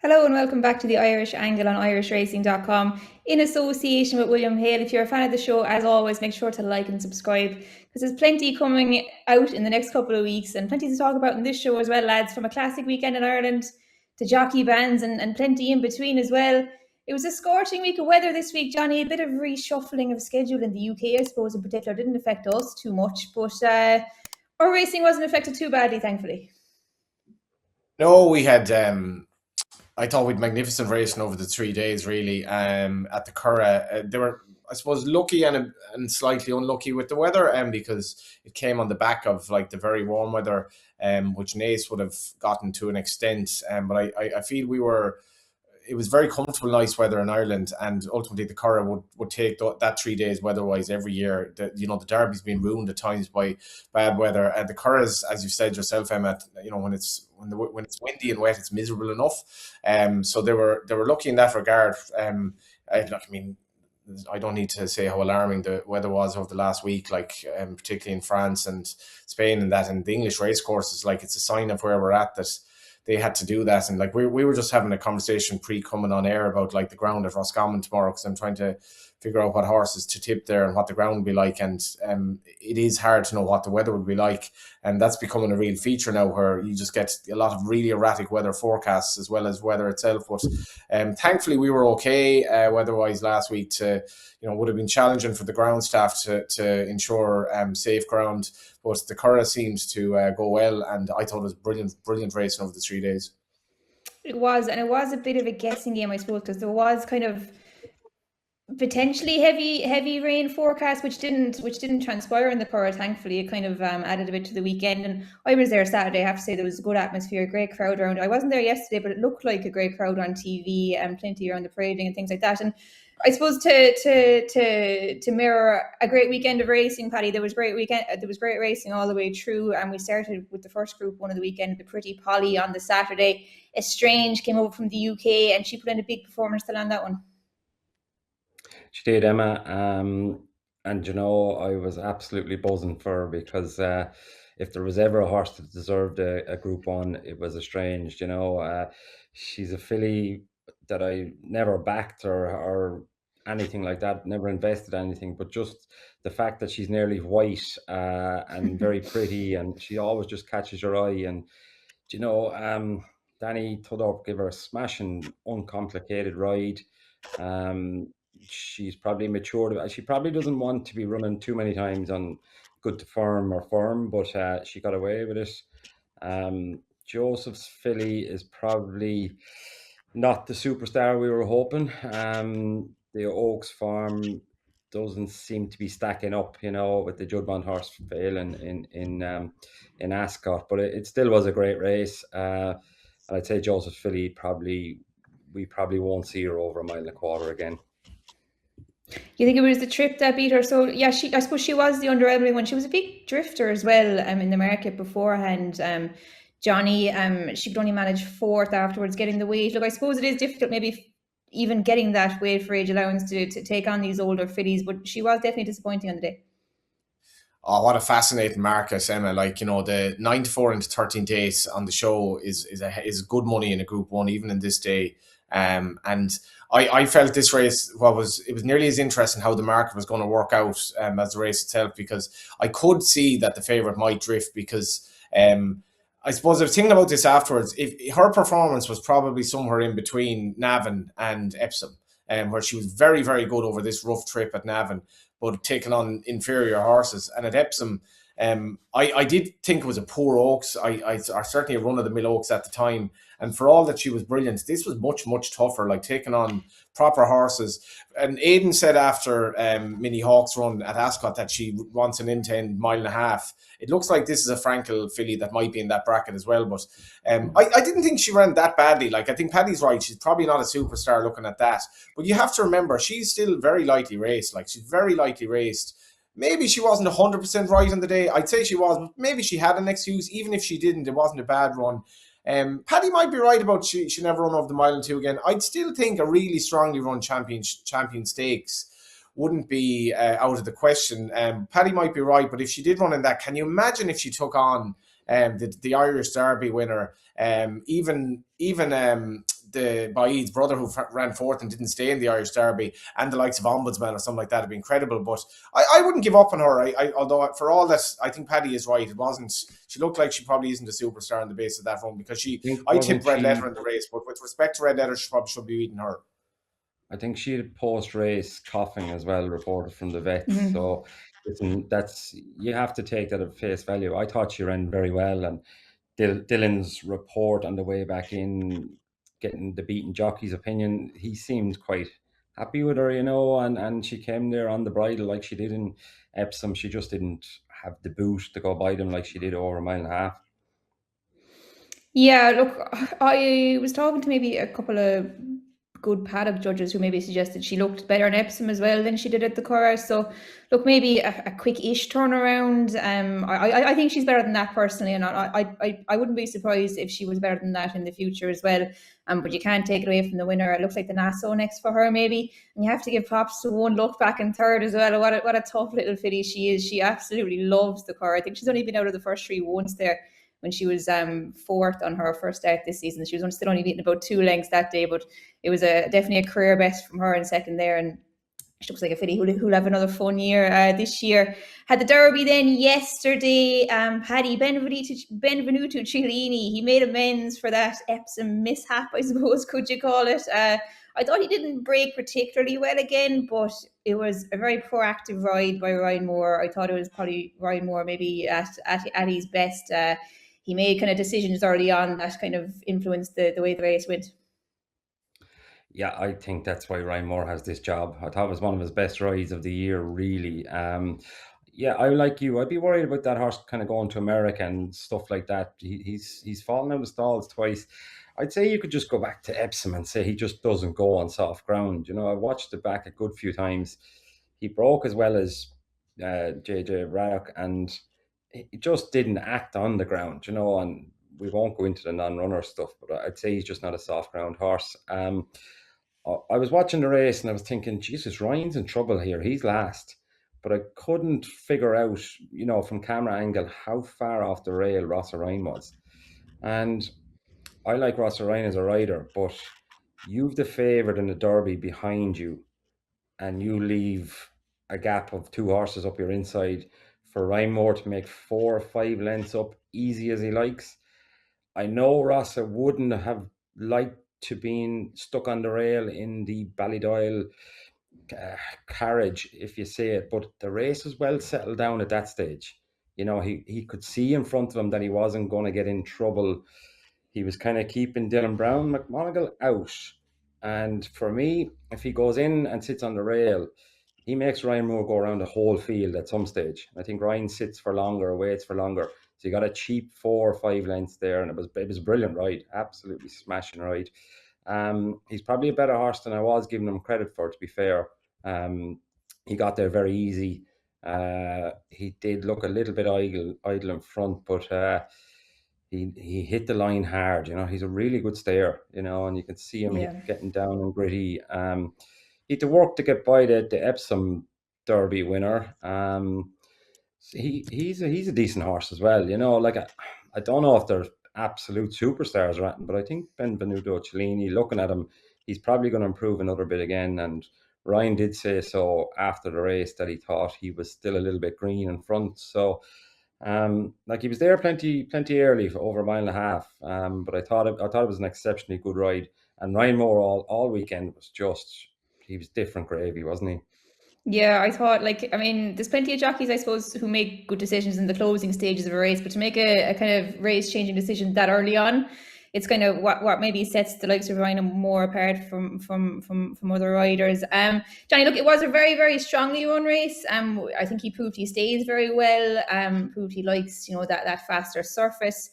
Hello and welcome back to the Irish Angle on irishracing.com in association with William Hale. If you're a fan of the show, as always, make sure to like and subscribe because there's plenty coming out in the next couple of weeks and plenty to talk about in this show as well, lads, from a classic weekend in Ireland to jockey bans and plenty in between as well. It was a scorching week of weather this week, Johnny. A bit of reshuffling of schedule in the UK, I suppose, in particular. Didn't affect us too much, but our racing wasn't affected too badly, thankfully. No, we had I thought we'd magnificent racing over the 3 days, really. At the Curragh, they were, I suppose, lucky and slightly unlucky with the weather, because it came on the back of like the very warm weather, which Naas would have gotten to an extent. But I feel it was very comfortable, nice weather in Ireland, and ultimately the Curragh would take that 3 days weather-wise every year. The Derby's been ruined at times by bad weather, and the Curragh's, as you said yourself, Emma, when it's windy and wet, it's miserable enough. So they were lucky in that regard. I mean, I don't need to say how alarming the weather was over the last week, particularly in France and Spain, and the English race courses. Like, it's a sign of where we're at that they had to do that. And like we were just having a conversation coming on air about like the ground at Roscommon tomorrow, because I'm trying to figure out what horses to tip there and what the ground will be like. And it is hard to know what the weather will be like. And that's becoming a real feature now, where you just get a lot of really erratic weather forecasts as well as weather itself. But thankfully we were okay weather-wise last week. Would have been challenging for the ground staff to ensure safe ground. But the Curragh seems to go well, and I thought it was brilliant racing over the 3 days. It was a bit of a guessing game, I suppose, because there was kind of potentially heavy rain forecast, which didn't transpire in the Curragh. Thankfully, it kind of added a bit to the weekend. And I was there Saturday. I have to say there was a good atmosphere, great crowd around. I wasn't there yesterday, but it looked like a great crowd on TV and plenty around the parading and things like that. And I suppose to mirror a great weekend of racing, Paddy, there was great racing all the way through, and we started with the first Group 1 of the weekend, the Pretty Polly on the Saturday. Estrange came over from the UK, and she put in a big performance to land that one. She did, Emma, and I was absolutely buzzing for her, because if there was ever a horse that deserved a Group 1, it was Estrange. She's a filly that I never backed or anything like that, never invested anything, but just the fact that she's nearly white and very pretty, and she always just catches your eye. And Danny Tudor gave her a smashing, uncomplicated ride. She's probably matured. She probably doesn't want to be running too many times on good to firm, but she got away with it. Joseph's filly is probably not the superstar we were hoping. The Oaks farm doesn't seem to be stacking up, with the Judbond horse failing in Ascot, but it still was a great race. And I'd say Joseph's filly we probably won't see her over 1.25 miles again. You think it was the trip that beat her? So yeah, I suppose she was the underwhelming one. She was a big drifter as well in the market beforehand. Johnny, she could only manage fourth afterwards, getting the weight. Look, I suppose it is difficult maybe even getting that weight for age allowance to take on these older fillies, but she was definitely disappointing on the day. Oh, what a fascinating market, Emma. The 9 to 4 into 13 days on the show is good money in a Group 1, even in this day. And I felt this race, it was nearly as interesting how the market was going to work out as the race itself, because I could see that the favourite might drift, because I suppose I was thinking about this afterwards. If her performance was probably somewhere in between Navan and Epsom, where she was very, very good over this rough trip at Navan, but taking on inferior horses. And at Epsom, I did think it was a poor Oaks. I certainly a run-of-the-mill Oaks at the time. And for all that she was brilliant, this was much, much tougher, like taking on proper horses. And Aidan said after Minnie Hawk's run at Ascot that she wants an in-10 mile and a half. It looks like this is a Frankel filly that might be in that bracket as well. But I didn't think she ran that badly. Like, I think Paddy's right. She's probably not a superstar looking at that. But you have to remember, she's still very lightly raced. Like, she's very lightly raced. Maybe she wasn't 100% right on the day. I'd say she was. Maybe she had an excuse. Even if she didn't, it wasn't a bad run. Paddy might be right about she never run over the 1.2 miles again. I'd still think a really strongly run champion stakes wouldn't be out of the question. Paddy might be right, but if she did run in that, can you imagine if she took on the Irish Derby winner, even the Baid's brother who ran fourth and didn't stay in the Irish Derby, and the likes of Ombudsman or something like that would be incredible. But I wouldn't give up on her. Although for all that, I think Paddy is right. It wasn't. She looked like she probably isn't a superstar on the base of that run, because I tipped Red Letter in the race, but with respect to Red Letter, she probably should be beating her. I think she had post-race coughing as well, reported from the vets. So listen, you have to take that at face value. I thought she ran very well, and Dylan's report on the way back in, getting the beaten jockey's opinion, he seemed quite happy with her, and she came there on the bridle like she did in Epsom. She just didn't have the boot to go by them like she did over a mile and a half. Yeah, look, I was talking to maybe a couple of good paddock judges who maybe suggested she looked better in Epsom as well than she did at the Curragh. So look, maybe a quick-ish turnaround. I think she's better than that personally, and I wouldn't be surprised if she was better than that in the future as well. But you can't take it away from the winner. It looks like the Nassau next for her maybe, and you have to give props to One Look back in third as well. What a tough little filly she is. She absolutely loves the Curragh. I think she's only been out of the first three once there, when she was fourth on her first start this season. She was still only beaten about 2 lengths that day, but it was definitely a career best from her in second there, and she looks like a filly who'll have another fun year this year. Had the Derby then yesterday. Paddy Benvenuto Cellini, he made amends for that Epsom mishap, I suppose, could you call it. I thought he didn't break particularly well again, but it was a very proactive ride by Ryan Moore. I thought it was probably Ryan Moore maybe at his best. He made kind of decisions early on that kind of influenced the way the race went. Yeah, I think that's why Ryan Moore has this job. I thought it was one of his best rides of the year, really. Yeah, I like you. I'd be worried about that horse kind of going to America and stuff like that. He's fallen out of stalls twice. I'd say you could just go back to Epsom and say he just doesn't go on soft ground. I watched it back a good few times. He broke as well as JJ Raddock, and he just didn't act on the ground, and we won't go into the non-runner stuff, but I'd say he's just not a soft ground horse. I was watching the race and I was thinking, Jesus, Ryan's in trouble here. He's last. But I couldn't figure out, from camera angle, how far off the rail Ross Ryan was. And I like Ross Ryan as a rider, but you've the favourite in the Derby behind you, and you leave a gap of 2 horses up your inside for Ryan Moore to make 4 or 5 lengths up easy as he likes. I know Ross wouldn't have liked to being stuck on the rail in the Ballydoyle carriage, if you say it, but the race was well settled down at that stage. He could see in front of him that he wasn't going to get in trouble. He was kind of keeping Dylan Brown McMonagle out, and for me, if he goes in and sits on the rail, he makes Ryan Moore go around the whole field at some stage. I think Ryan sits for longer, waits for longer. So you got a cheap 4 or 5 lengths there, and it was a brilliant ride, absolutely smashing ride. He's probably a better horse than I was giving him credit for, to be fair. He got there very easy. He did look a little bit idle in front, but he hit the line hard. He's a really good stayer, and you can see him getting down and gritty. He had to work to get by the Epsom Derby winner. He's a decent horse as well. I don't know if they're absolute superstars or anything, but I think Benvenuto Cellini, looking at him, he's probably going to improve another bit again. And Ryan did say so after the race, that he thought he was still a little bit green in front. So, he was there plenty early for over a mile and a half. But I thought it was an exceptionally good ride. And Ryan Moore all weekend he was different gravy, wasn't he? Yeah, I thought, there's plenty of jockeys, I suppose, who make good decisions in the closing stages of a race, but to make a kind of race-changing decision that early on, it's kind of what maybe sets the likes of Ryan Moore apart from other riders. Johnny, look, it was a very, very strongly run race. I think he proved he stays very well. Proved he likes, that faster surface.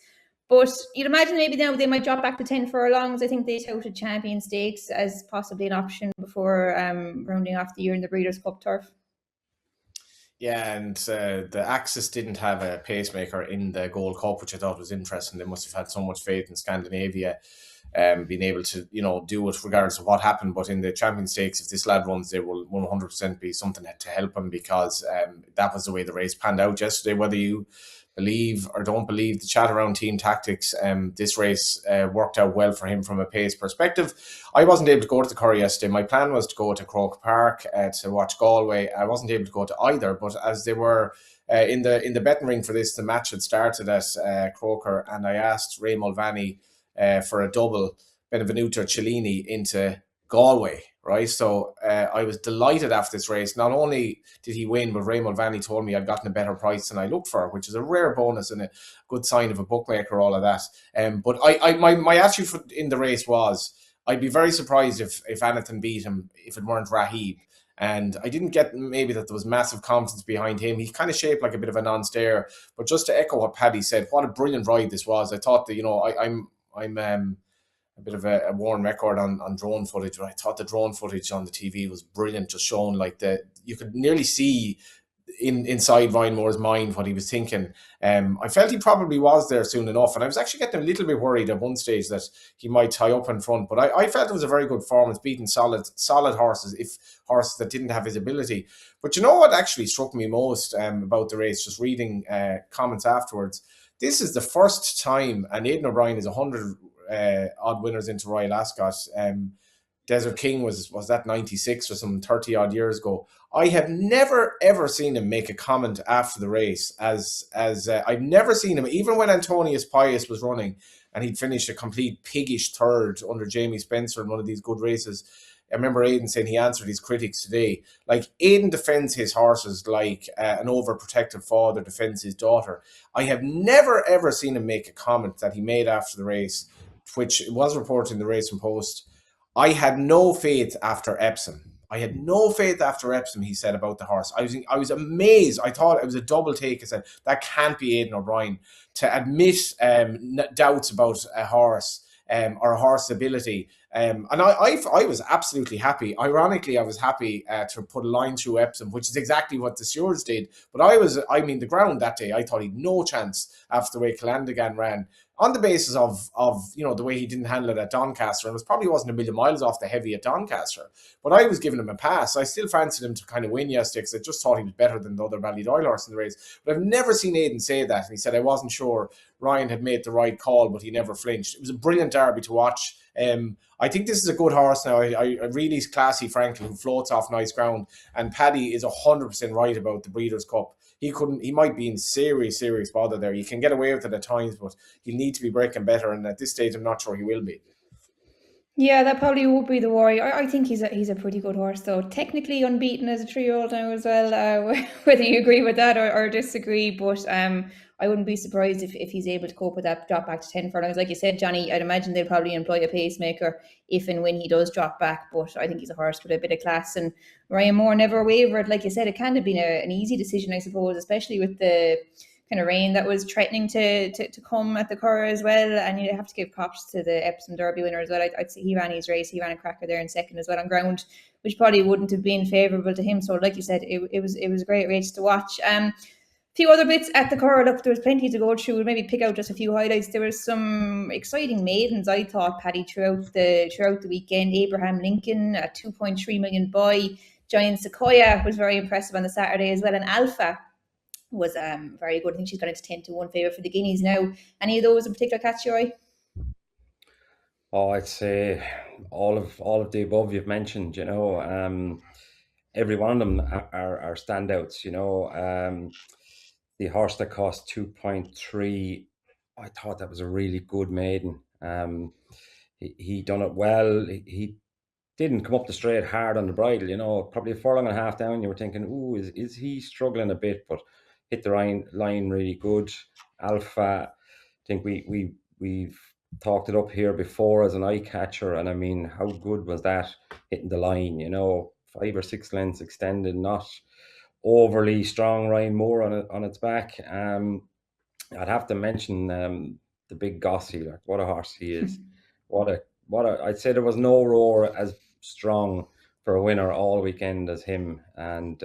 But you'd imagine maybe now they might drop back to 10 furlongs. I think they touted Champion Stakes as possibly an option before rounding off the year in the Breeders' Cup turf. Yeah, and the Axis didn't have a pacemaker in the Gold Cup, which I thought was interesting. They must have had so much faith in Scandinavia, being able to, do it regardless of what happened. But in the Champion Stakes, if this lad runs, there will 100% be something to help him, because that was the way the race panned out yesterday. Whether you believe or don't believe the chat around team tactics, this race worked out well for him from a pace perspective. I wasn't able to go to the Curragh yesterday. My plan was to go to Croke Park to watch Galway. I wasn't able to go to either, but as they were in the betting ring for this, the match had started at Croker, and I asked Ray Mulvaney for a double Benvenuto Cellini into Galway, right? So I was delighted after this race. Not only did he win, but Ray Mulvaney told me I'd gotten a better price than I looked for, which is a rare bonus and a good sign of a bookmaker, all of that. But my attitude in the race was I'd be very surprised if Anything beat him if it weren't Rahib. And I didn't get maybe that there was massive confidence behind him. He's kind of shaped like a bit of a non-stayer. But just to echo what Paddy said, what a brilliant ride this was. I thought that, I'm a bit of a worn record on drone footage. I thought the drone footage on the TV was brilliant, just showing you could nearly see inside Ryan Moore's mind what he was thinking. I felt he probably was there soon enough, and I was actually getting a little bit worried at one stage that he might tie up in front, but I felt it was a very good performance, beating solid horses, if horses that didn't have his ability. But you know what actually struck me most about the race, just reading comments afterwards, this is the first time, and Aidan O'Brien is 100 odd winners into Royal Ascot. Desert King was that 96 or some 30 odd years ago. I have never ever seen him make a comment after the race as I've never seen him, even when Antonius Pius was running and he'd finished a complete piggish third under Jamie Spencer in one of these good races. I remember Aidan saying he answered his critics today. Like, Aidan defends his horses like an overprotective father defends his daughter. I have never ever seen him make a comment that he made after the race, which was reported in the Racing Post. I had no faith after Epsom. He said about the horse. I was amazed. I thought it was a double take. I said, that can't be Aidan O'Brien. To admit doubts about a horse or a horse ability. And I was absolutely happy. Ironically, I was happy to put a line through Epsom, which is exactly what the stewards did. But the ground that day, I thought he'd no chance after the way Calandigan ran, on the basis of the way he didn't handle it at Doncaster, and it probably wasn't a million miles off the heavy at Doncaster. But I was giving him a pass. I still fancied him to kind of win yesterday because I just thought he was better than the other Ballydoyle horse in the race. But I've never seen Aidan say that. And he said, I wasn't sure Ryan had made the right call, but he never flinched. It was a brilliant derby to watch. I think this is a good horse now. I really classy Franklin, who floats off nice ground. And Paddy is 100% right about the Breeders' Cup. He might be in serious bother there. You can get away with it at times, but he'll need to be breaking better. And at this stage, I'm not sure he will be. Yeah, that probably would be the worry. I think he's a pretty good horse, though. Technically unbeaten as a 3-year-old now as well, whether you agree with that or disagree. But I wouldn't be surprised if he's able to cope with that drop back to 10 furlongs. Like you said, Johnny, I'd imagine they'll probably employ a pacemaker if and when he does drop back. But I think he's a horse with a bit of class. And Ryan Moore never wavered. Like you said, it kind of been an easy decision, I suppose, especially with the kind of rain that was threatening to come at the Curragh as well. And you have to give props to the Epsom Derby winner as well. I'd say he ran his race. He ran a cracker there in second as well on ground, which probably wouldn't have been favourable to him. So like you said, it was a great race to watch. Few other bits at the Curragh. Look, there was plenty to go through. We'll maybe pick out just a few highlights. There was some exciting maidens, I thought, Paddy, throughout the weekend. Abraham Lincoln, a 2.3 million buy. Giant Sequoia was very impressive on the Saturday as well. And Alpha was very good. I think she's got into 10-1 favour for the Guineas now. Any of those in particular catch your eye? Oh, I'd say all of the above you've mentioned. Every one of them are standouts. The horse that cost 2.3, I thought that was a really good maiden. He done it well. He didn't come up the straight hard on the bridle. Probably a furlong and a half down. You were thinking, "Ooh, is he struggling a bit?" But hit the line really good. Alpha, I think we've talked it up here before as an eye catcher, and I mean, how good was that hitting the line? 5 or 6 lengths extended, not overly strong. Ryan Moore on its back. I'd have to mention the big Gossie. Like, what a horse he is! What a! I'd say there was no roar as strong for a winner all weekend as him, and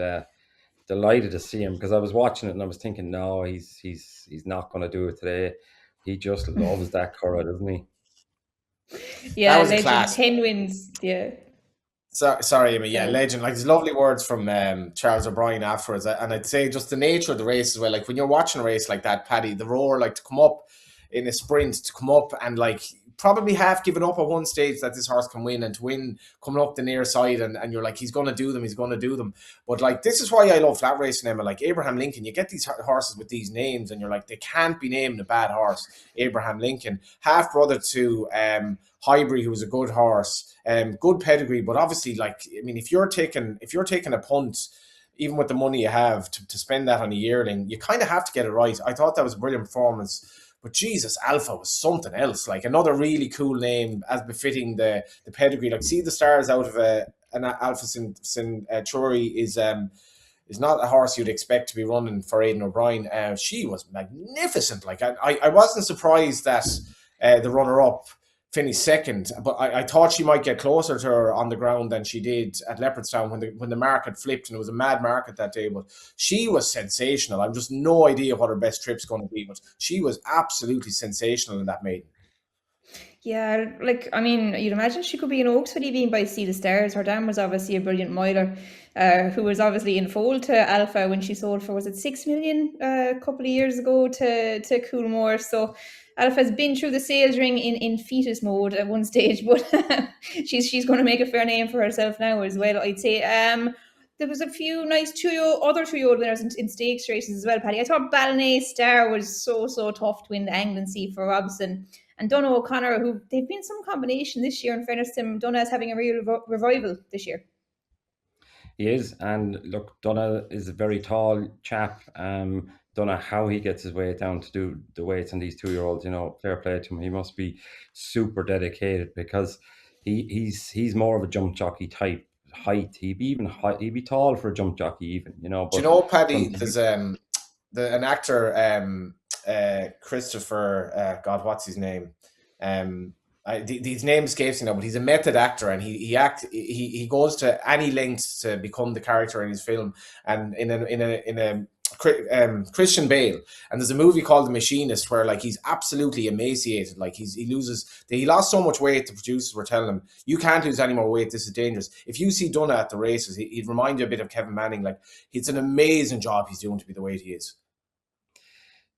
delighted to see him, because I was watching it and I was thinking, no, he's not going to do it today. He just loves that Curragh, doesn't he? Yeah, legend, 10 wins. Yeah. Sorry, Amy. Yeah, So legend. Like, there's lovely words from Charles O'Brien afterwards, and I'd say just the nature of the race as well. Like when you're watching a race like that, Paddy, the roar, like to come up in a sprint, to come up and like probably half given up at one stage that this horse can win, and to win coming up the near side, and you're like, he's going to do them, he's going to do them. But like, this is why I love flat racing, Emma. Like Abraham Lincoln, you get these horses with these names, and you're like, they can't be named a bad horse. Abraham Lincoln, half brother to Highbury, who was a good horse, good pedigree, but obviously, like, I mean, if you're taking a punt, even with the money you have to spend that on a yearling, you kind of have to get it right. I thought that was a brilliant performance. But Jesus, Alpha was something else. Like another really cool name, as befitting the pedigree. Like, see the stars out of an Alpha Centauri is not a horse you'd expect to be running for Aidan O'Brien. She was magnificent. Like I wasn't surprised that the runner up finished second, but I thought she might get closer to her on the ground than she did at Leopardstown when the market flipped, and it was a mad market that day. But she was sensational. I've just no idea what her best trip's going to be, but she was absolutely sensational in that maiden. yeah, like I mean, you'd imagine she could be in Oaks City being by Sea the Stars. Her dam was obviously a brilliant miler, who was obviously in fold to Alpha when she sold for, was it 6 million a couple of years ago to Coolmore. So Alpha's been through the sales ring in fetus mode at one stage, but she's going to make a fair name for herself now as well, I'd say. There was a few nice other 2-year-old winners in stakes races as well, Paddy. I thought Ballonay Star was so tough to win the Anglesey for Robson. And Donagh O'Connor, who they've been some combination this year. In fairness to him, Donagh is having a real revival this year. He is, and look, Donagh is a very tall chap. Don't know how he gets his way down to do the weights on these 2-year-olds. You know, fair play to him. He must be super dedicated, because he's more of a jump jockey type height. He'd be tall for a jump jockey even. You know, Do you but know, Paddy? There's an actor, Christopher. God, what's his name? His name escapes me now, but he's a method actor, and he goes to any lengths to become the character in his film. And in a Christian Bale, and there's a movie called The Machinist where like he's absolutely emaciated, like he lost so much weight. The producers were telling him, you can't lose any more weight, this is dangerous. If you see Donagh at the races, he'd remind you a bit of Kevin Manning. Like, it's an amazing job he's doing to be the weight he is.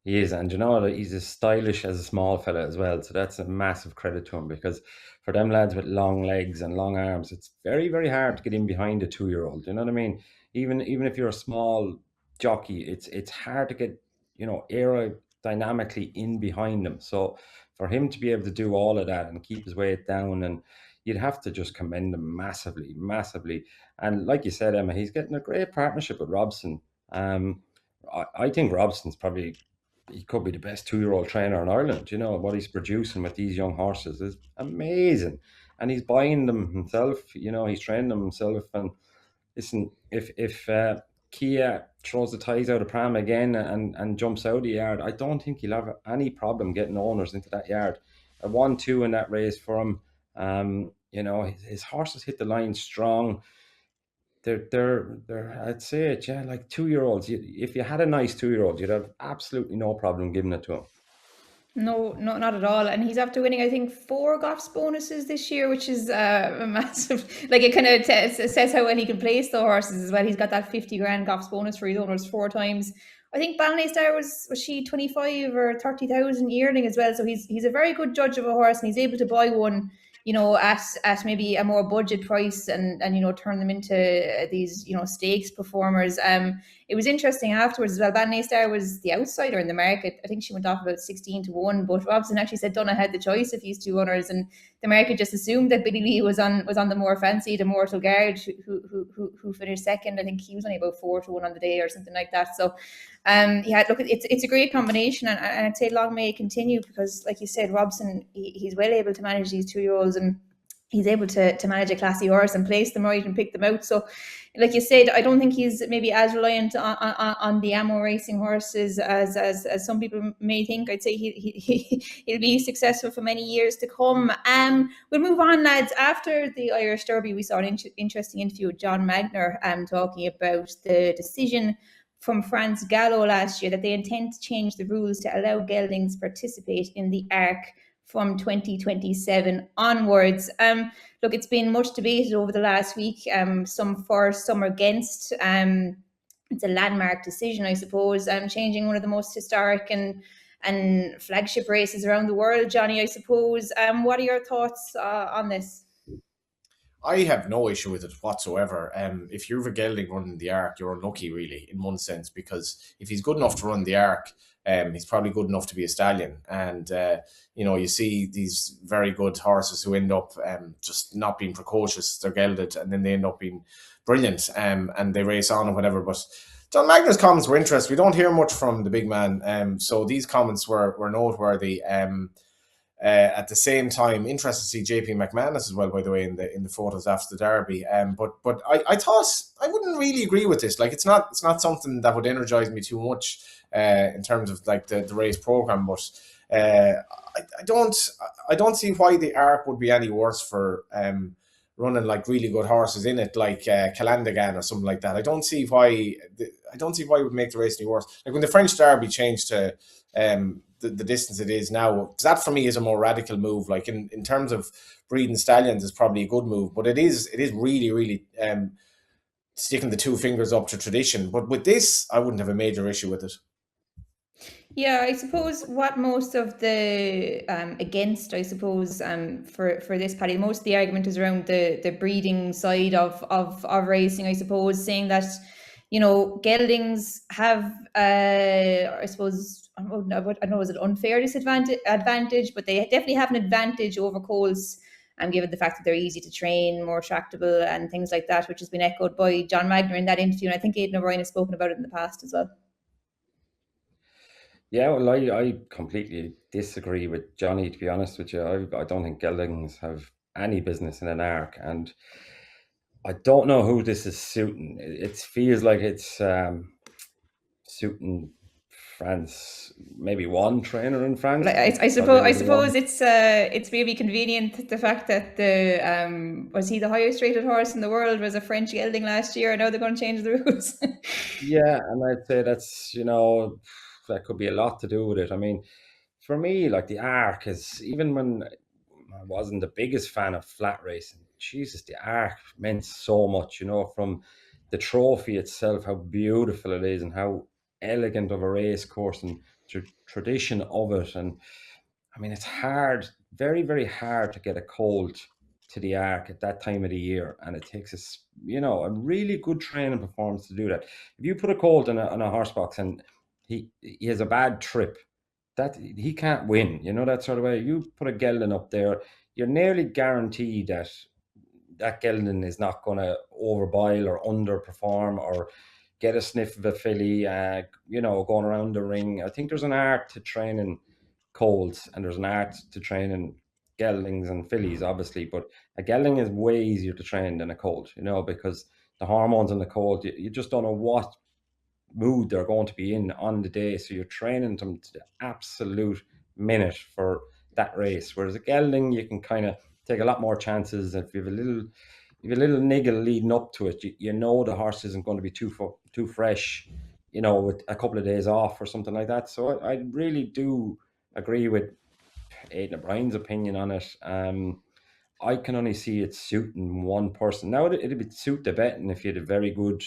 He is, and you know, he's as stylish as a small fella as well. So that's a massive credit to him, because for them lads with long legs and long arms, it's very, very hard to get in behind a 2-year-old. You know what I mean? Even if you're a small jockey, it's hard to get, you know, aerodynamically in behind them. So for him to be able to do all of that and keep his weight down, and you'd have to just commend him massively, massively. And like you said, Emma, he's getting a great partnership with Robson. I think Robson's probably, he could be the best 2-year-old trainer in Ireland. You know, what he's producing with these young horses is amazing, and he's buying them himself. You know, he's training them himself. And listen, if Kia throws the ties out of pram again and jumps out of the yard, I don't think he'll have any problem getting owners into that yard. A 1-2 in that race for him. You know, his horses hit the line strong. They're I'd say it, yeah, like 2-year-olds. If you had a nice 2-year-old, you'd have absolutely no problem giving it to him. No, not at all. And he's after winning, I think, 4 Goffs bonuses this year, which is a massive. Like, it kind of says how well he can place the horses as well. He's got that 50 grand Goffs bonus for his owners 4 times. I think Ballonay Star was she 25 or 30,000 yearling as well. So he's a very good judge of a horse, and he's able to buy one, you know, at maybe a more budget price, and you know, turn them into these, you know, stakes performers. It was interesting afterwards as well. Ballonay Star was the outsider in the market. I think she went off about 16-1, but Robson actually said Donagh had the choice of these 2 runners, and the market just assumed that Billy Lee was on the more fancied Immortal Guard, who finished second. I think he was only about 4-1 on the day or something like that. So yeah, look, it's a great combination, and I'd say long may it continue, because like you said, Robson, he's well able to manage these 2-year-olds, and he's able to manage a classy horse and place them right and pick them out. So like you said, I don't think he's maybe as reliant on the ammo racing horses as some people may think. I'd say he'll be successful for many years to come. We'll move on, lads. After the Irish Derby, we saw an interesting interview with John Magner talking about the decision from France Gallo last year that they intend to change the rules to allow geldings participate in the Arc from 2027 onwards. Look, it's been much debated over the last week, some for, some against. It's a landmark decision, I suppose, changing one of the most historic and flagship races around the world, Johnny, I suppose. What are your thoughts on this? I have no issue with it whatsoever. If you're a gelding running the Arc, you're unlucky, really, in one sense, because if he's good enough to run the Arc, he's probably good enough to be a stallion. And you see these very good horses who end up just not being precocious. They're gelded, and then they end up being brilliant, and they race on or whatever. But John Magner's comments were interesting. We don't hear much from the big man, so these comments were noteworthy. At the same time, interested to see JP McManus as well, by the way, in the photos after the Derby. But I thought I wouldn't really agree with this. Like, it's not something that would energize me too much in terms of like the race program. But I don't see why the Arc would be any worse for running like really good horses in it, like Calandagan or something like that. I don't see why it would make the race any worse. Like when the French Derby changed to the distance it is now, that for me is a more radical move. Like in terms of breeding stallions is probably a good move, but it is really sticking the two fingers up to tradition. But with this, I wouldn't have a major issue with it. Yeah, I suppose what most of the against, I suppose, for this, Paddy, most of the argument is around the breeding side of racing, I suppose, saying that, geldings have, I suppose, I don't know, is it unfair disadvantage, but they definitely have an advantage over colts, given the fact that they're easy to train, more tractable and things like that, which has been echoed by John Magner in that interview. And I think Aidan O'Brien has spoken about it in the past as well. Yeah, well, I completely disagree with Johnny, to be honest with you. I don't think geldings have any business in an Arc, and I don't know who this is suiting. It feels like it's suiting France, maybe one trainer in France. I suppose it's maybe convenient, the fact that was he the highest rated horse in the world, was a French gelding last year, and now they're going to change the rules. Yeah, and I'd say that's that could be a lot to do with it. I mean, for me, like the Arc is, even when I wasn't the biggest fan of flat racing, Jesus, the Arc meant so much, from the trophy itself, how beautiful it is and how elegant of a race course and tradition of it. And I mean, it's hard, very, very hard to get a colt to the Arc at that time of the year, and it takes a really good training performance to do that. If you put a colt on a horse box and he has a bad trip, that he can't win, that sort of way. You put a gelding up there, you're nearly guaranteed that gelding is not going to overbile or underperform or get a sniff of a filly, going around the ring. I think there's an art to training colts, and there's an art to training geldings and fillies, obviously, but a gelding is way easier to train than a colt, because the hormones in the colt, you just don't know what mood they're going to be in on the day, so you're training them to the absolute minute for that race. Whereas a gelding, you can kind of take a lot more chances. If you have a little niggle leading up to it, the horse isn't going to be too fresh, with a couple of days off or something like that. So I really do agree with Aidan O'Brien's opinion on it. I can only see it suiting one person. Now it'd be suit the betting if you had a very good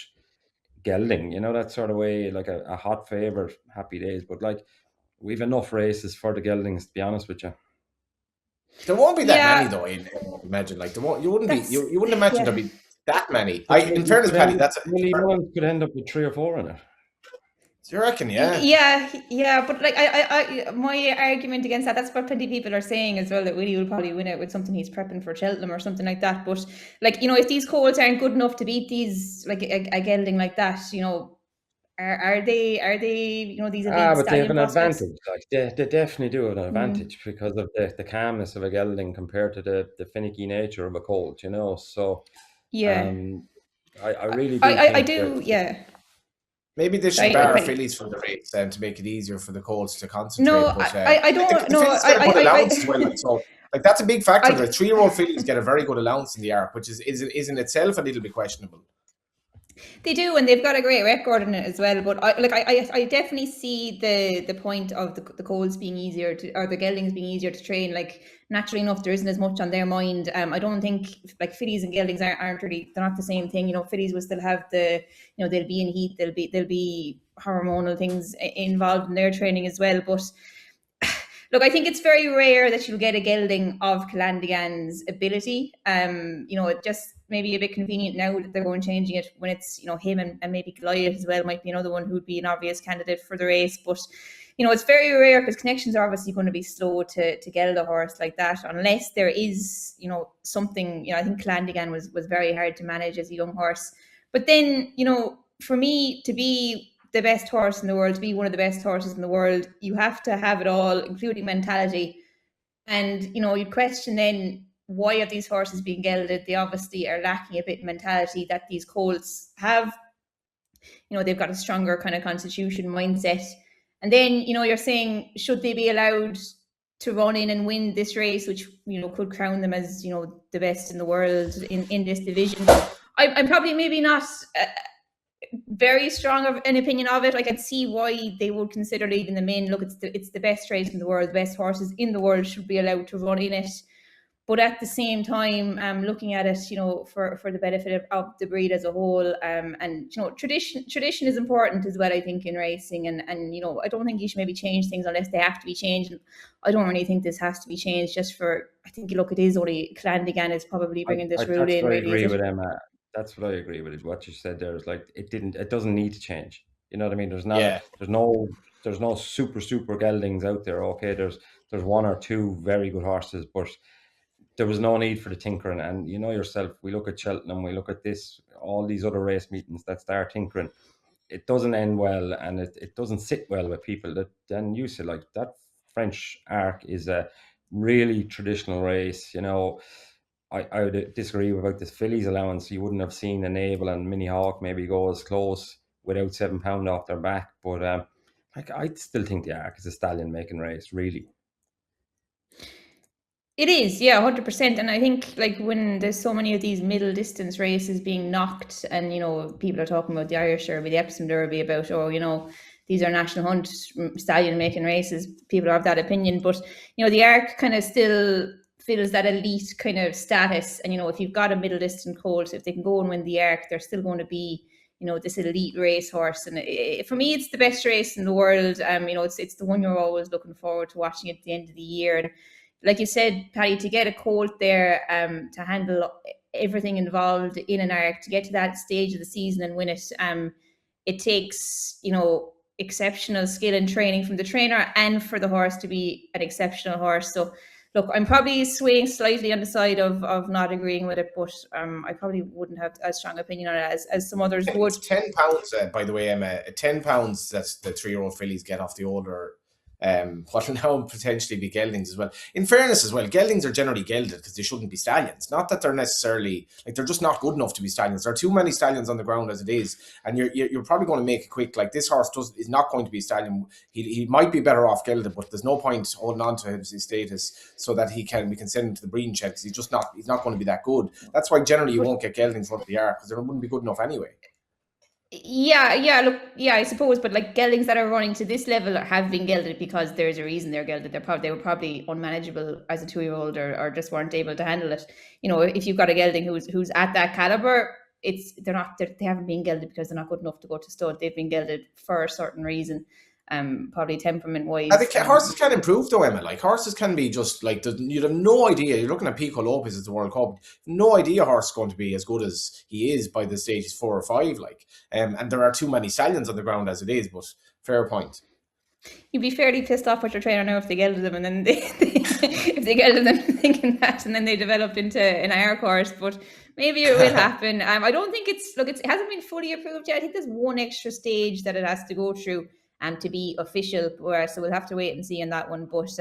gelding, that sort of way, like a hot favourite, happy days. But like, we've enough races for the geldings, to be honest with you. There won't be that many, though. I imagine, like, you wouldn't imagine there'd be that many. In fairness, Paddy, Willie Mullins could end up with 3 or 4 in it. Do you reckon? Yeah. Yeah, but like I my argument against that's what plenty of people are saying as well, that Willie will probably win it with something he's prepping for Cheltenham or something like that. But like, if these colts aren't good enough to beat these, like a gelding like that, are they these elite but they have an prospects? advantage. Like they definitely do have an advantage because of the calmness of a gelding compared to the finicky nature of a colt. So yeah, I really do. I do. Yeah. Maybe they should bar fillies from the race to make it easier for the colts to concentrate. No, but, I don't know. Like that's a big factor. The 3-year-old fillies get a very good allowance in the Arc, which is in itself a little bit questionable. They do, and they've got a great record in it as well. But I definitely see the point of the colts being easier to, or the geldings being easier to train. Like, naturally enough, there isn't as much on their mind. I don't think like fillies and geldings aren't really, they're not the same thing. You know, fillies will still have the, you know, they'll be in heat, there'll be hormonal things involved in their training as well. But look, I think it's very rare that you'll get a gelding of Clandrigan's ability. You know, it just maybe a bit convenient now that they're going changing it when it's, you know, him and maybe Goliath as well might be another one who'd be an obvious candidate for the race. But, you know, it's very rare because connections are obviously going to be slow to geld a horse like that unless there is, you know, something, you know, I think Clandrigan was very hard to manage as a young horse. But then, you know, for me to be the best horse in the world, to be one of the best horses in the world, you have to have it all, including mentality. And, you know, you question then, why are these horses being gelded? They obviously are lacking a bit of mentality that these colts have. You know, they've got a stronger kind of constitution mindset. And then, you know, you're saying, should they be allowed to run in and win this race, which, you know, could crown them as, you know, the best in the world in this division? I'm probably maybe not very strong of an opinion of it. I can see why they would consider leaving them in. Look, it's the best race in the world. The best horses in the world should be allowed to run in it. But at the same time, looking at it, you know, for the benefit of the breed as a whole, and, you know, tradition is important as well, I think, in racing. And you know, I don't think you should maybe change things unless they have to be changed. And I don't really think this has to be changed just for, I think, look, it is only Clandrigan is probably bringing this rule in. I agree with Emma. That's what I agree with it. What you said there is like, it doesn't need to change. You know what I mean? There's no super geldings out there. Okay, there's one or two very good horses, but there was no need for the tinkering. And you know yourself, we look at Cheltenham, we look at this, all these other race meetings that start tinkering. It doesn't end well, and it doesn't sit well with people. That then you say, like, that French Arc is a really traditional race, you know. I would disagree about this fillies allowance. You wouldn't have seen a Nagle and Mini Hawk maybe go as close without £7 off their back. But like, I still think the Arc is a stallion making race, really. It is, yeah, 100%. And I think, like, when there's so many of these middle distance races being knocked, and, you know, people are talking about the Irish Derby, the Epsom Derby, about, oh, you know, these are national hunt stallion making races. People are of that opinion. But, you know, the Arc kind of still feels that elite kind of status. And, you know, if you've got a middle distance colt, if they can go and win the Arc, they're still going to be, you know, this elite racehorse. And for me, it's the best race in the world. You know, it's the one you're always looking forward to watching at the end of the year. And like you said, Paddy, to get a colt there, to handle everything involved in an Arc, to get to that stage of the season and win it, it takes, you know, exceptional skill and training from the trainer and for the horse to be an exceptional horse. So, look, I'm probably swaying slightly on the side of not agreeing with it, but I probably wouldn't have as strong opinion on it as some others would. It's £10, by the way, Emma. £10 that the 3-year-old fillies get off the older. What will now potentially be geldings as well. In fairness as well, geldings are generally gelded because they shouldn't be stallions. Not that they're necessarily, like, they're just not good enough to be stallions. There are too many stallions on the ground as it is, and you're probably going to make it quick. Like, this horse is not going to be a stallion. He might be better off gelded, but there's no point holding on to his status so that we can send him to the breeding shed, because he's not going to be that good. That's why generally you won't get geldings what they are, because they wouldn't be good enough anyway. Yeah, look, yeah, I suppose, but like, geldings that are running to this level have been gelded because there's a reason they're gelded. They were probably unmanageable as a 2-year-old, or just weren't able to handle it. You know, if you've got a gelding who's at that caliber, they haven't been gelded because they're not good enough to go to stud. They've been gelded for a certain reason. Probably temperament wise. Horses can improve though, Emma. Like, horses can be just like, you have no idea. You're looking at Pico Lopez at the World Cup. No idea a horse is going to be as good as he is by the stage he's 4 or 5. Like, and there are too many stallions on the ground as it is. But fair point. You'd be fairly pissed off with your trainer now if they gelded them, and then if they gelded them thinking that, and then they develop into an Arc horse. But maybe it will happen. I don't think it hasn't been fully approved yet. I think there's one extra stage that it has to go through to be official, so we'll have to wait and see on that one. But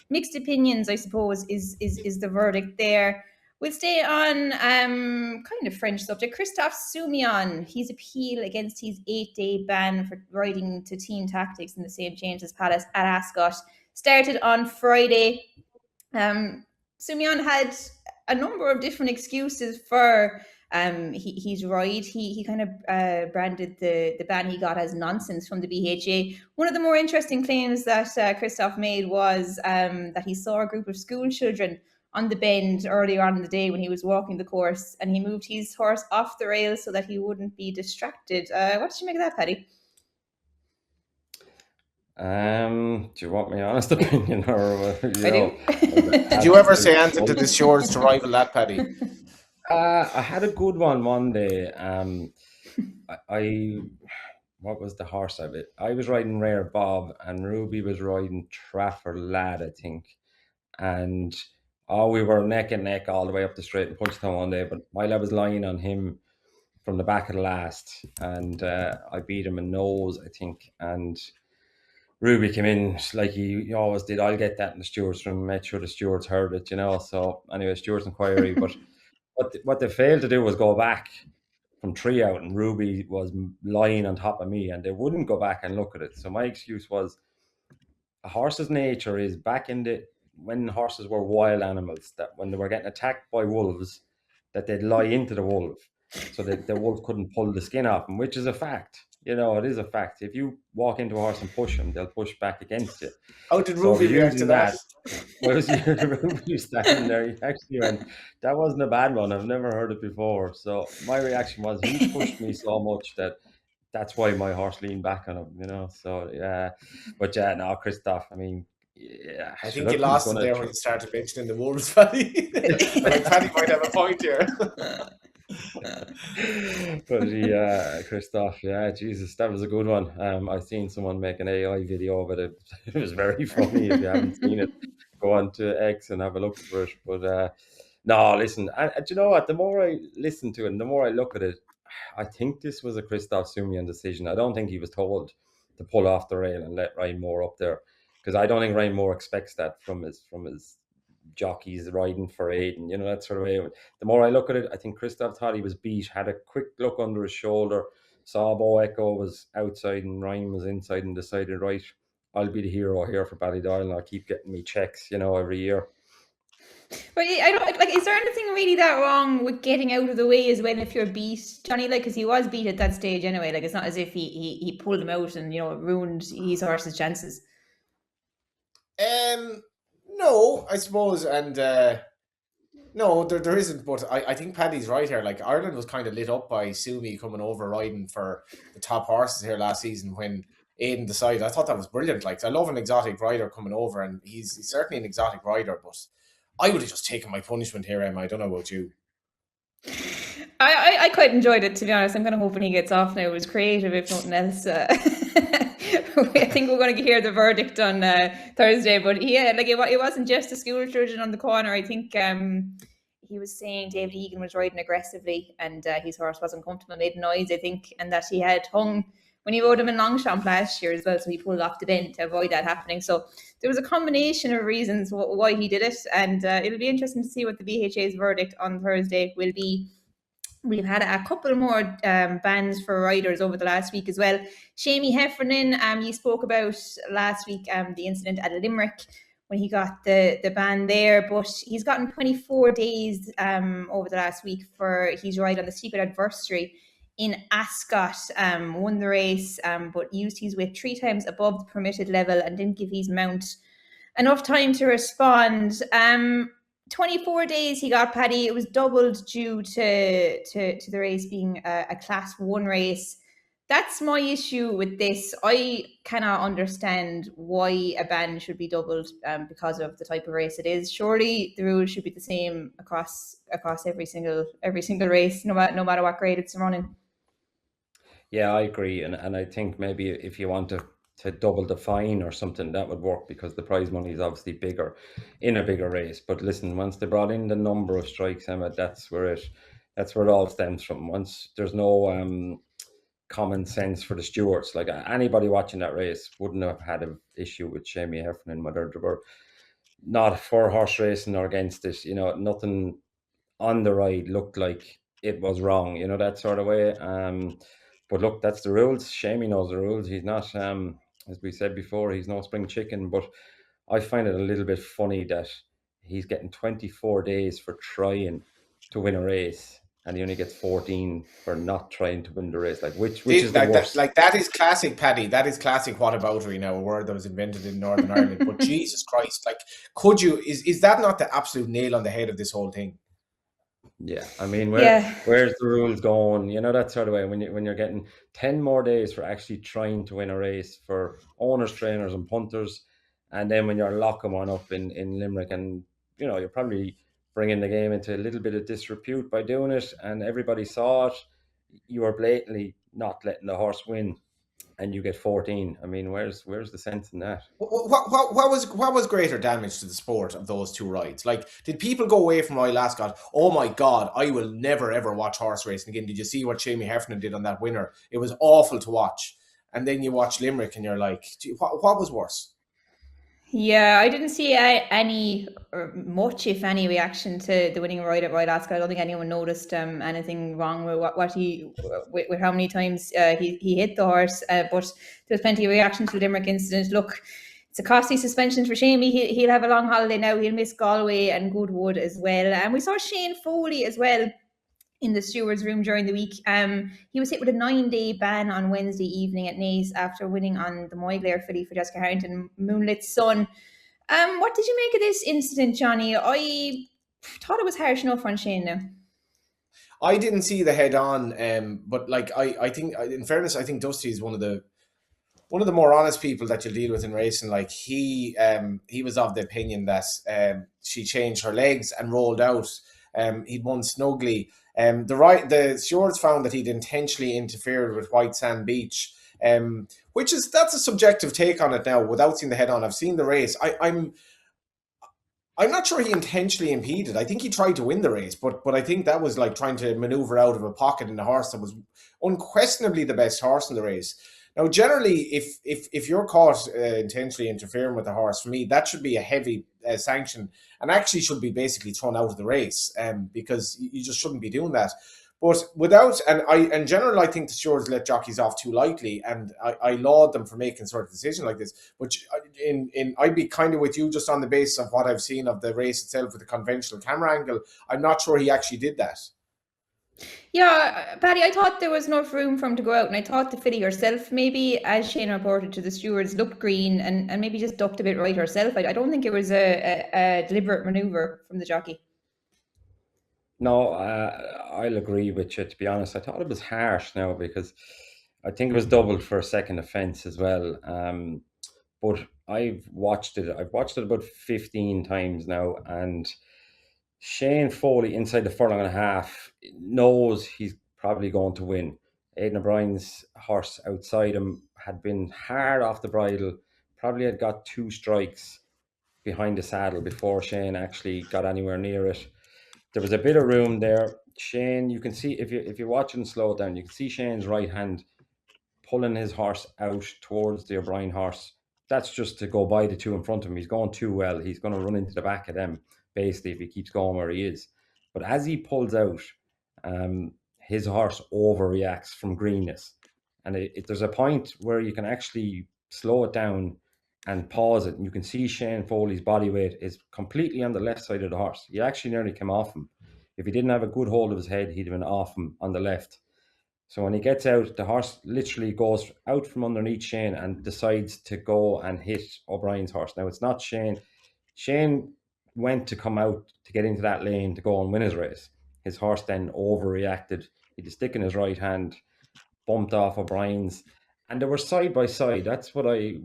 mixed opinions, I suppose, is the verdict there. We'll stay on kind of French subject. Christophe Soumillon, his appeal against his 8-day ban for riding to Team Tactics in the same change as Palace at Ascot started on Friday. Soumillon had a number of different excuses for He's right. He kind of branded the ban he got as nonsense from the BHA. One of the more interesting claims that Christoph made was that he saw a group of school children on the bend earlier on in the day when he was walking the course, and he moved his horse off the rail so that he wouldn't be distracted. What did you make of that, Paddy? Do you want my honest opinion, or I do. Did you ever say anything to the Stewards to rival that, Paddy? I had a good one day. I what was the horse of it? I was riding Rare Bob, and Ruby was riding Trafford Lad, I think. And we were neck and neck all the way up the straight in Punchestown one day. But while I was lying on him from the back of the last, and I beat him in nose, I think, and Ruby came in like he always did. I'll get that in the stewards room, make sure the stewards heard it, So anyway, stewards inquiry. But what they failed to do was go back from 3 out, and Ruby was lying on top of me, and they wouldn't go back and look at it. So my excuse was, a horse's nature is back in when horses were wild animals, that when they were getting attacked by wolves, that they'd lie into the wolf so that the wolf couldn't pull the skin off them, which is a fact. It is a fact. If you walk into a horse and push them, they'll push back against you. How did Ruby react to that? Well, Ruby standing there, he actually went, that wasn't a bad one. I've never heard it before. So my reaction was, he pushed me so much that's why my horse leaned back on him, So yeah, but yeah, no, Christoph, I mean, yeah, I think you lost it there when you started mentioning the wolves, Paddy. Like Paddy might have a point here. But yeah, Christoph, yeah, Jesus, that was a good one. I've seen someone make an AI video of it. It was very funny. If you haven't seen it, go on to X and have a look for it. But no, listen, do you know what? The more I listen to it, and the more I look at it, I think this was a Christoph Sumian decision. I don't think he was told to pull off the rail and let Ryan Moore up there, because I don't think Ryan Moore expects that from his jockeys riding for Aiden, that sort of way. The more I look at it, I think Christoph thought he was beat, had a quick look under his shoulder, saw Bo Echo was outside and Ryan was inside, and decided, right, I'll be the hero here for Ballydoyle, and I'll keep getting me checks, every year. But I don't like. Is there anything really that wrong with getting out of the way as well if you're beat, Johnny? Like, because he was beat at that stage anyway. Like, it's not as if he pulled him out and ruined his horse's chances. No, I suppose, and no, there isn't. But I think Paddy's right here. Like, Ireland was kind of lit up by Sumi coming over riding for the top horses here last season when Aiden decided. I thought that was brilliant. Like, I love an exotic rider coming over, and he's certainly an exotic rider, but I would have just taken my punishment here, Emma. I don't know about you. I quite enjoyed it, to be honest. I'm kind of hoping he gets off now. It was creative, if nothing else. I think we're going to hear the verdict on Thursday. But yeah, like it wasn't just the school children on the corner. I think he was saying David Egan was riding aggressively, and his horse wasn't comfortable, made noise, I think, and that he had hung when he rode him in Longchamp last year as well, so he pulled off the bend to avoid that happening. So there was a combination of reasons why he did it, and it'll be interesting to see what the BHA's verdict on Thursday will be. We've had a couple more bans for riders over the last week as well. Shamie Heffernan, you spoke about last week the incident at Limerick when he got the ban there, but he's gotten 24 days over the last week for his ride on the Secret Adversary in Ascot. Won the race, but used his weight 3 times above the permitted level and didn't give his mount enough time to respond. 24 days he got, Paddy. It was doubled due to the race being a Class 1 race. That's my issue with this. I cannot understand why a ban should be doubled because of the type of race it is. Surely the rules should be the same across every single race, no matter what grade it's running. Yeah, I agree, and I think maybe if you want to double the fine or something, that would work, because the prize money is obviously bigger in a bigger race. But listen, once they brought in the number of strikes, Emma, that's where it all stems from. Once there's no common sense for the stewards, like anybody watching that race wouldn't have had an issue with Shamie Heffernan, whether they were not for horse racing or against it. Nothing on the ride looked like it was wrong, that sort of way. But look, that's the rules. Shamie knows the rules. He's not, as we said before, he's no spring chicken. But I find it a little bit funny that he's getting 24 days for trying to win a race, and he only gets 14 for not trying to win the race. Like which is the worst? That is classic, Paddy. That is classic whataboutery now, a word that was invented in Northern Ireland. But Jesus Christ, like, is that not the absolute nail on the head of this whole thing? Yeah, I mean, where's the rules going? You know, that sort of way. When you're getting 10 more days for actually trying to win a race for owners, trainers, and punters, and then when you're locking one up in Limerick, and you know, you're probably bringing the game into a little bit of disrepute by doing it, and everybody saw it. You are blatantly not letting the horse win, and you get 14. I mean, where's the sense in that? What was greater damage to the sport of those two rides? Like, did people go away from Royal Ascot, oh my God, I will never ever watch horse racing again? Did you see what Jamie Heffernan did on that winner? It was awful to watch. And then you watch Limerick and you're like, what was worse? Yeah, I didn't see any or much, if any, reaction to the winning ride at Royal Ascot. I don't think anyone noticed anything wrong with with how many times he hit the horse. But there was plenty of reaction to the Limerick incident. Look, it's a costly suspension for Shamey. He'll have a long holiday now. He'll miss Galway and Goodwood as well. And we saw Shane Foley as well in the steward's room during the week. He was hit with a 9-day ban on Wednesday evening at Naas after winning on the Moyglaire filly for Jessica Harrington, Moonlit Sun. What did you make of this incident, Johnny? I thought it was harsh enough on Shane now. I didn't see the head on, but like I think, in fairness, I think Dusty is one of the more honest people that you'll deal with in racing. Like he was of the opinion that she changed her legs and rolled out. He'd won snugly. The stewards found that he'd intentionally interfered with White Sand Beach, that's a subjective take on it now without seeing the head on. I've seen the race. I'm not sure he intentionally impeded. I think he tried to win the race, but I think that was like trying to maneuver out of a pocket in the horse that was unquestionably the best horse in the race. Now, generally, if you're caught intentionally interfering with the horse, for me, that should be a heavy sanction and actually should be basically thrown out of the race, because you just shouldn't be doing that. But in general, I think the stewards let jockeys off too lightly, and I laud them for making sort of decision like this. But I'd be kind of with you just on the basis of what I've seen of the race itself with the conventional camera angle. I'm not sure he actually did that. Yeah, Paddy, I thought there was enough room for him to go out, and I thought the filly herself, maybe, as Shane reported to the stewards, looked green and maybe just ducked a bit right herself. I don't think it was a deliberate manoeuvre from the jockey. No, I'll agree with you, to be honest. I thought it was harsh now because I think it was doubled for a second offence as well. But I've watched it about 15 times now, and Shane Foley, inside the furlong and a half, knows he's probably going to win. Aidan O'Brien's horse outside him had been hard off the bridle, probably had got 2 strikes behind the saddle before Shane actually got anywhere near it. There was a bit of room there. Shane, you can see, if you're watching slow down, you can see Shane's right hand pulling his horse out towards the O'Brien horse. That's just to go by the 2 in front of him. He's going too well. He's going to run into the back of them, basically, if he keeps going where he is. But as he pulls out, his horse overreacts from greenness. And there's a point where you can actually slow it down and pause it. And you can see Shane Foley's body weight is completely on the left side of the horse. He actually nearly came off him. If he didn't have a good hold of his head, he'd have been off him on the left. So when he gets out, the horse literally goes out from underneath Shane and decides to go and hit O'Brien's horse. Now, it's not Shane. Shane went to come out to get into that lane to go and win his race. His horse then overreacted. He had a stick in his right hand, bumped off O'Brien's, and they were side by side. That's what I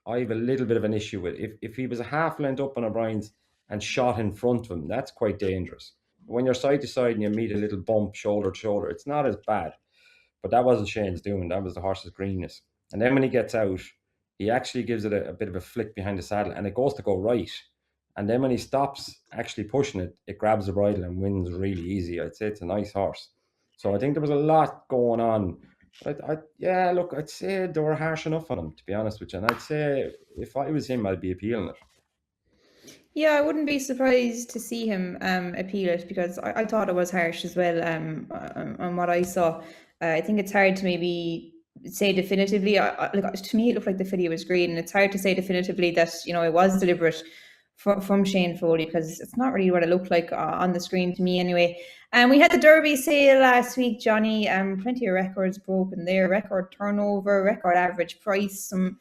have a little bit of an issue with. If he was a half length up on O'Brien's and shot in front of him, that's quite dangerous. When you're side to side and you meet a little bump shoulder to shoulder, it's not as bad. But that wasn't Shane's doing. That was the horse's greenness. And then when he gets out, he actually gives it a bit of a flick behind the saddle, and it goes to go right. And then when he stops actually pushing it, it grabs the bridle and wins really easy. I'd say it's a nice horse. So I think there was a lot going on. But I'd say they were harsh enough on him, to be honest with you. And I'd say if I was him, I'd be appealing it. Yeah, I wouldn't be surprised to see him appeal it, because I thought it was harsh as well on what I saw. I think it's hard to maybe say definitively. To me, it looked like the filly was green, and it's hard to say definitively that it was deliberate from Shane Foley, because it's not really what it looked like on the screen to me anyway. And we had the Derby sale last week, Johnny. Plenty of records broken there. Record turnover, record average price, some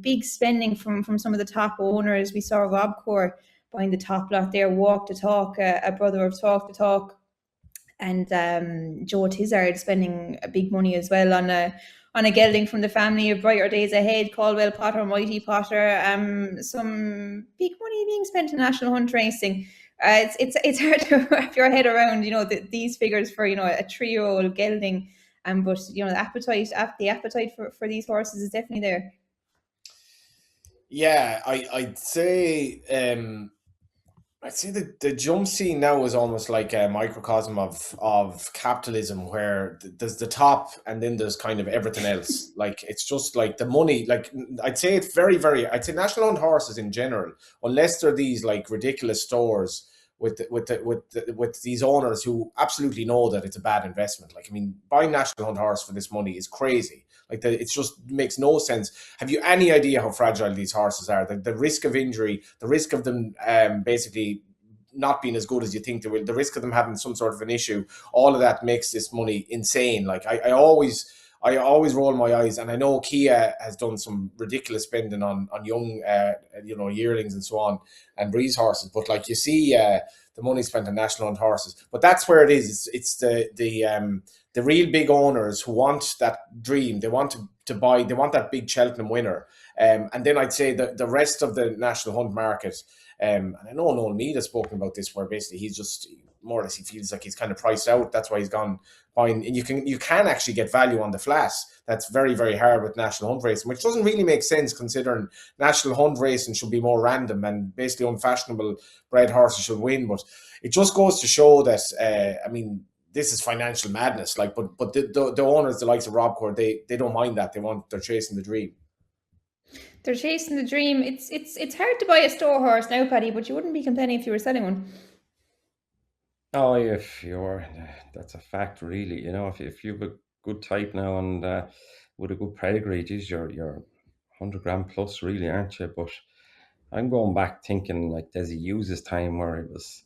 big spending from some of the top owners. We saw Rob Core buying the top lot there, Walk the Talk, a brother of Talk the Talk, and Joe Tizard spending a big money as well on a gelding from the family of Brighter Days Ahead, Caldwell Potter, Mighty Potter. Some big money being spent in national hunt racing. It's hard to wrap your head around, these figures for, a 3-year-old gelding. But the appetite for these horses is definitely there. Yeah, I'd say that the jump scene now is almost like a microcosm of capitalism, where there's the top and then there's kind of everything else. Like, it's just like the money. Like, I'd say it's very, very. I'd say national hunt horses in general, unless they're these like ridiculous stores with these owners who absolutely know that it's a bad investment. Like, I mean, buying national hunt horse for this money is crazy. Like, it just makes no sense. Have you any idea how fragile these horses are? The risk of injury, the risk of them basically not being as good as you think they will, the risk of them having some sort of an issue, all of that makes this money insane. Like, I always roll my eyes, and I know Kia has done some ridiculous spending on young, yearlings and so on, and breeze horses. But like, you see, the money spent on national hunt horses. But that's where it is. It's the real big owners who want that dream. They want to buy. They want that big Cheltenham winner. And then I'd say that the rest of the national hunt market. And I know Noel Mead has spoken about this, where basically he's just more or less, he feels like he's kind of priced out. That's why he's gone buying. And you can actually get value on the flat. That's very, very hard with national hunt racing, which doesn't really make sense, considering national hunt racing should be more random and basically unfashionable bred horses should win. But it just goes to show that I mean, this is financial madness. Like, but the owners, the likes of Rob Cord, they don't mind that. They're chasing the dream. They're chasing the dream. It's hard to buy a store horse now, Paddy, but you wouldn't be complaining if you were selling one. Oh, that's a fact, really. If you've a good type now and with a good pedigree, geez, you're 100 grand plus, really, aren't you? But I'm going back thinking like Desi Hughes' time, where it was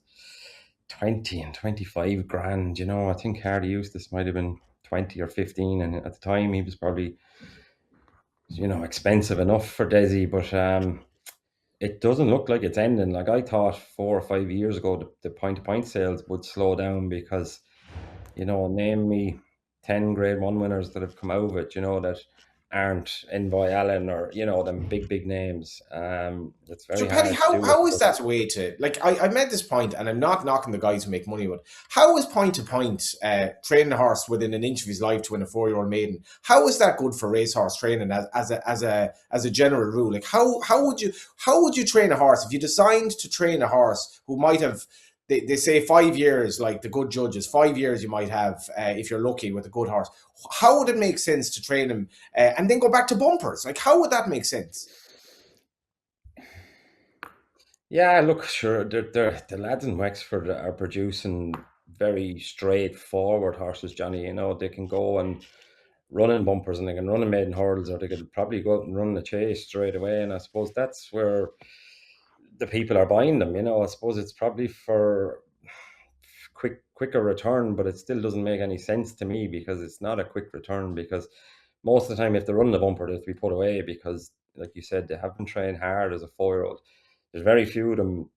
20 and 25 grand. I think Hardy Eustace might have been 20 or 15, and at the time he was probably expensive enough for Desi. But it doesn't look like it's ending. Like, I thought 4 or 5 years ago the point-to-point sales would slow down, because name me 10 grade 1 winners that have come out of it, that aren't Envoy Allen or them big names. It's very So, Paddy, hard how is that a way to, like, I made this point, and I'm not knocking the guys who make money with it. How is point to point training a horse within an inch of his life to win a 4-year-old maiden? How is that good for racehorse training as a general rule? Like, how would you train a horse if you designed to train a horse who might have, they say 5 years, like the good judges, 5 years you might have if you're lucky with a good horse. How would it make sense to train him and then go back to bumpers? Like, how would that make sense? Yeah, look, sure, the lads in Wexford are producing very straightforward horses, Johnny. They can go and run in bumpers, and they can run in maiden hurdles, or they could probably go out and run the chase straight away. And I suppose that's where the people are buying them. I suppose it's probably for quicker return, but it still doesn't make any sense to me, because it's not a quick return. Because most of the time, if they run the bumper, they'll be put away, because, like you said, they haven't trained hard as a 4-year-old. There's very few of them,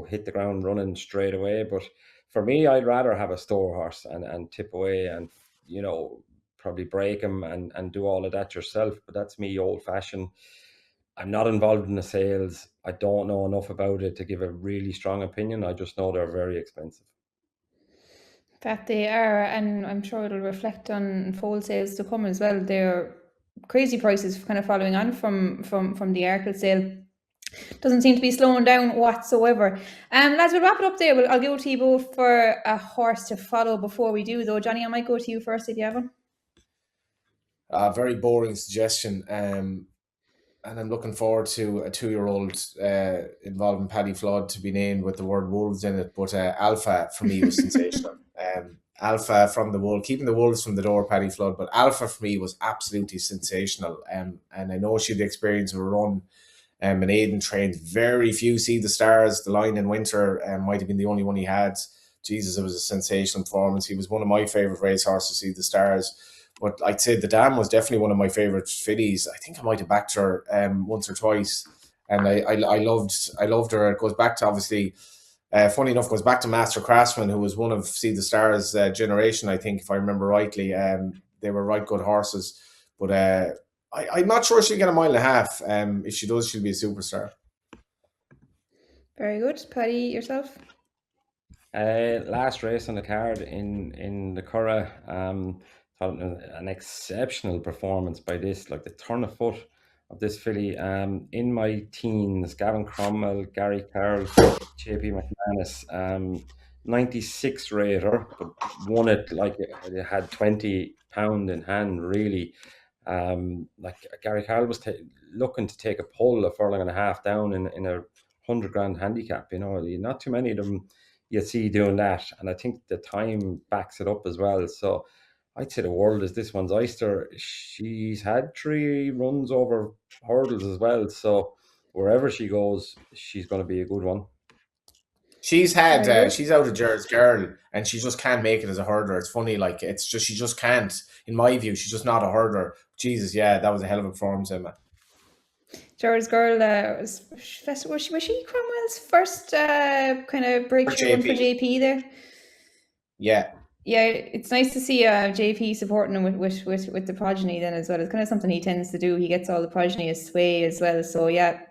hit the ground running straight away. But for me, I'd rather have a store horse and tip away and, probably break them and do all of that yourself. But that's me, old fashioned. I'm not involved in the sales. I don't know enough about it to give a really strong opinion. I just know they're very expensive. That they are, and I'm sure it'll reflect on foal sales to come as well. They're crazy prices, kind of following on from the Arkle sale. Doesn't seem to be slowing down whatsoever. Lads, we'll wrap it up there. I'll go to you both for a horse to follow before we do, though. Johnny, I might go to you first if you have one. Very boring suggestion. And I'm looking forward to a 2-year-old involving Paddy Flood to be named with the word wolves in it. But Alpha for me was sensational. Alpha from the Wolves, keeping the Wolves from the door, Paddy Flood. But Alpha for me was absolutely sensational. And I know she had the experience of a run. And Maiden trained very few see the stars. The line in winter might have been the only one he had. Jesus, it was a sensational performance. He was one of my favourite racehorses to see the stars. But I'd say the Dam was definitely one of my favourite fillies. I think I might have backed her once or twice, and I loved her. It goes back to, obviously, funny enough, goes back to Master Craftsman, who was one of See the Stars generation, I think, if I remember rightly. They were right good horses, but I'm not sure she'll get a mile and a half. If she does, she'll be a superstar. Very good. Paddy, yourself? Last race on the card in the Curragh, thought an exceptional performance by this, like the turn of foot of this filly. In my teens, Gavin Cromwell, Gary Carroll, JP McManus, 96 rater, but won it like it had £20 in hand, really. Like Gary Carroll was looking to take a pull a furlong and a half down in a 100 grand handicap. You know, not too many of them you see doing that, and I think the time backs it up as well. So I'd say the world is this one's oyster. She's had 3 runs over hurdles as well, so wherever she goes, she's going to be a good one. She's had she's out of Jared's girl, and she just can't make it as a hurdler. It's funny, like it's just she just can't. In my view, she's just not a hurdler. Jesus, yeah, that was a hell of a performance, Emma. Jared's girl was she Cromwell's first kind of breakthrough one for JP there? Yeah. Yeah, it's nice to see JP supporting him with the progeny then as well. It's kind of something he tends to do. He gets all the progeny his way as well. So yeah,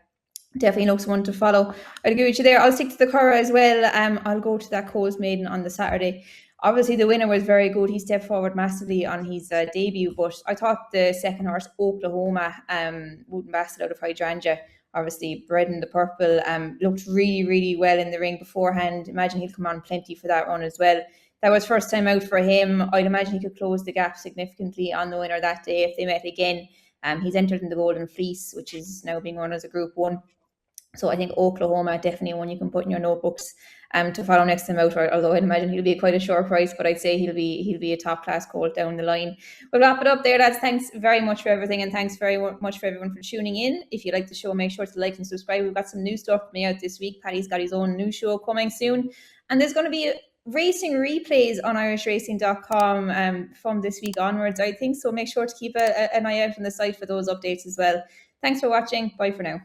definitely looks one to follow. I'd agree with you there. I'll stick to the Curragh as well. I'll go to that Coles Maiden on the Saturday. Obviously, the winner was very good. He stepped forward massively on his debut, but I thought the second horse, Oklahoma, Wooden Bastard out of Hydrangea, obviously bred in the purple, looked really, really well in the ring beforehand. Imagine he'll come on plenty for that run as well. That was first time out for him. I'd imagine he could close the gap significantly on the winner that day if they met again. He's entered in the Golden Fleece, which is now being run as a Group 1. So I think Oklahoma, definitely one you can put in your notebooks to follow next time out, although I'd imagine he'll be quite a short price, but I'd say he'll be a top class colt down the line. We'll wrap it up there, lads. Thanks very much for everything, and thanks very much for everyone for tuning in. If you like the show, make sure to like and subscribe. We've got some new stuff coming out this week. Paddy's got his own new show coming soon, and there's going to be racing replays on irishracing.com from this week onwards, I think, so make sure to keep an eye out on the site for those updates as well. Thanks for watching. Bye for now.